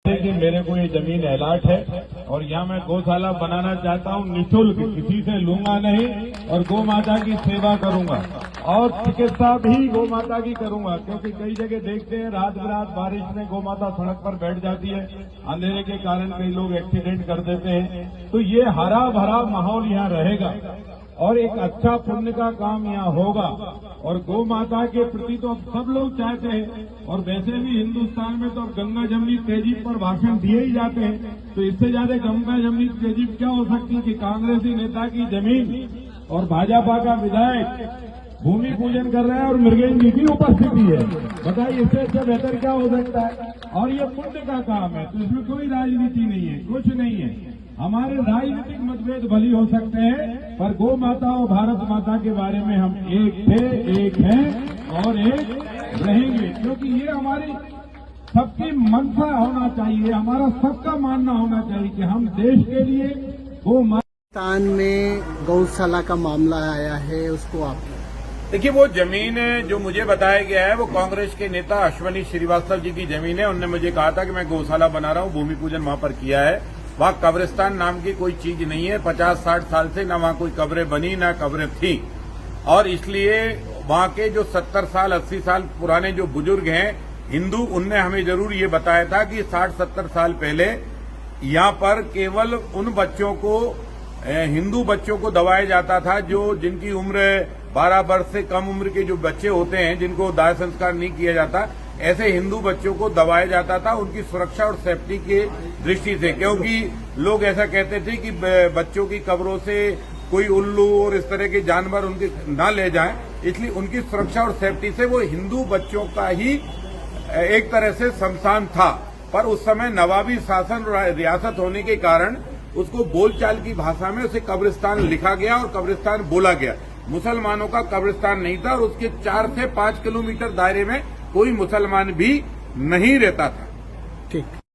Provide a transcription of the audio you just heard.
कि मेरे को ये जमीन अलॉट है और यहाँ मैं गौशाला बनाना चाहता हूँ निःशुल्क, किसी से लूंगा नहीं और गौ माता की सेवा करूंगा और चिकित्सा भी गौ माता की करूंगा। क्योंकि कई जगह देखते हैं रात बिरात बारिश में गौ माता सड़क पर बैठ जाती है, अंधेरे के कारण कई लोग एक्सीडेंट कर देते हैं। तो ये हरा भरा माहौल यहाँ रहेगा और एक अच्छा पुण्य का काम यहाँ होगा और गौ माता के प्रति तो अब सब लोग चाहते हैं। और वैसे भी हिंदुस्तान में तो अब गंगा जमनी तहजीब पर भाषण दिए ही जाते हैं, तो इससे ज्यादा गंगा जमनी तहजीब क्या हो सकती है कि कांग्रेसी नेता की जमीन और भाजपा का विधायक भूमि पूजन कर रहे हैं और मृगेश जी की उपस्थिति है। बताइए इससे अच्छा बेहतर क्या हो सकता है। और ये पुण्य का काम है, तो इसमें कोई राजनीति नहीं है, कुछ नहीं है। हमारे राजनीतिक मतभेद भली हो सकते हैं, पर गौ माता और भारत माता के बारे में हम एक थे, एक हैं और एक रहेंगे। क्योंकि ये हमारी सबकी मंशा होना चाहिए, हमारा सबका मानना होना चाहिए कि हम देश के लिए गौ पाकिस्तान में गौशाला का मामला आया है, उसको आप देखिए, वो जमीन जो मुझे बताया गया है वो कांग्रेस के नेता अश्वनी श्रीवास्तव जी की जमीन है। उन्होंने मुझे कहा था कि मैं गौशाला बना रहा हूँ, भूमि पूजन वहां पर किया है। वहां कब्रिस्तान नाम की कोई चीज नहीं है। 50-60 साल से न वहां कोई कब्रें बनी न कब्रें थी और इसलिए वहां के जो 70 साल 80 साल पुराने जो बुजुर्ग हैं हिंदू, उनने हमें जरूर ये बताया था कि 60-70 साल पहले यहाँ पर केवल उन बच्चों को, हिंदू बच्चों को दबाया जाता था जो जिनकी उम्र 12 वर्ष से कम उम्र के जो बच्चे होते हैं जिनको दाह संस्कार नहीं किया जाता, ऐसे हिंदू बच्चों को दबाया जाता था उनकी सुरक्षा और सेफ्टी की दृष्टि से। क्योंकि लोग ऐसा कहते थे कि बच्चों की कब्रों से कोई उल्लू और इस तरह के जानवर उनके ना ले जाएं, इसलिए उनकी सुरक्षा और सेफ्टी से वो हिंदू बच्चों का ही एक तरह से शमशान था। पर उस समय नवाबी शासन रियासत होने के कारण उसको बोलचाल की भाषा में उसे कब्रिस्तान लिखा गया और कब्रिस्तान बोला गया। मुसलमानों का कब्रिस्तान नहीं था और उसके 4 से 5 किलोमीटर दायरे में कोई मुसलमान भी नहीं रहता था। ठीक।